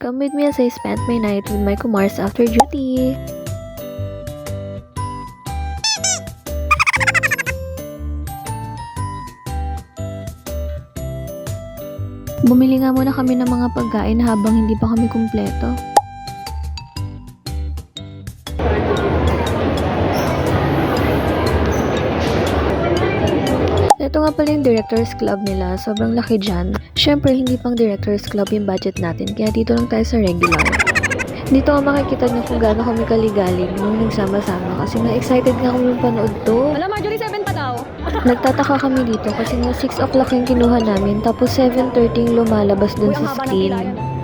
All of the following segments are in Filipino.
Come with me as I spent my night with my kumars after duty. Bumili nga muna kami ng mga pagkain habang hindi pa kami kumpleto. Ito nga pala yung Directors Club nila. Sobrang laki dyan. Syempre, hindi pang Directors Club yung budget natin. Kaya dito lang tayo sa regular. Dito ako makikita niyo kung gaano kami kaligalig nung nagsama-sama. Kasi nga excited nga kami yung panood to. Wala, Marjorie, 7 pa daw. Nagtataka kami dito kasi nga 6 o'clock yung kinuha namin. Tapos 7:30 yung lumalabas dun sa screen.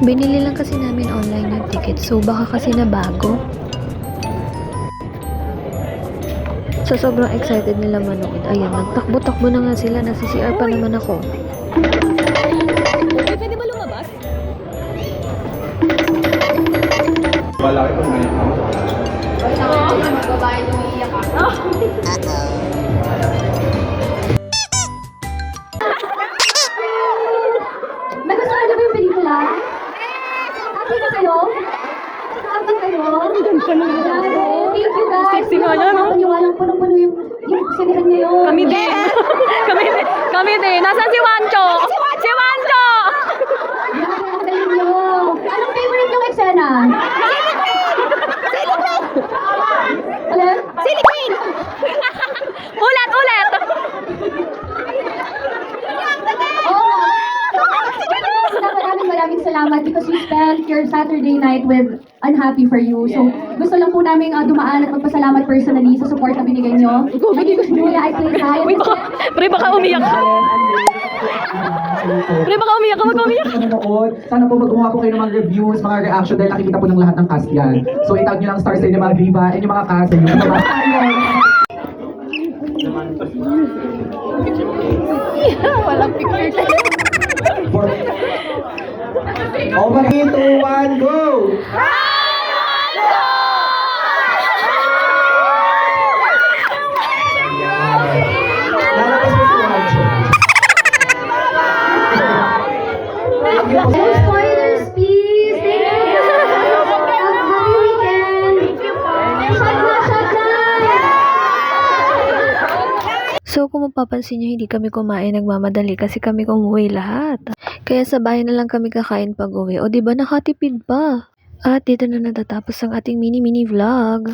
Binili lang kasi namin online yung ticket. So baka kasi na bago. So, sobrang excited nila manood. Ayan, nagtakbo-takbo na nga sila. Nasa CR pa naman ako. Okay, pwede ba lumabas? Wala ito na yun. Magbabayad yung iiyak ka. Nagustuhan niyo ba yung pelikula? Happy na kayo? Happy kayo? Thank you guys. Sexy nga niya, no? Walang punong-puno yung sinihan ngayon. Kami din. Kami din. Nasaan si Wancho? Si Wancho! Anong favorite yung eksena? Ulit? Silly Queen! Ulit! Oo. Maraming salamat because you spent your Saturday night with Unhappy for You. So, gusto lang po namin dumaan at magpasalamat personally sa support na binigay nyo. Kuya, I play high. Pre, baka umiyak ka. Pre, baka umiyak ka. Mag-umiyak. Nanonood, sana po gumawa po kayo ng mga reviews, mga reaction dahil nakikita po ng lahat ng cast yan. So itag nyo lang Star Cinema Viva and yung mga cast and yung mga Walang picture tayo. Oh, 3, 2, 1, go! Lalabas mo si Wancho. No spoilers, please. Thank you. Happy weekend. Shut na. So, kung mapapansin nyo, hindi kami kumain nagmamadali kasi kami umuwi lahat. Kaya sa bahay na lang kami kakain pag uwi. O, diba nakatipid pa? At dito na natatapos ang ating mini vlog.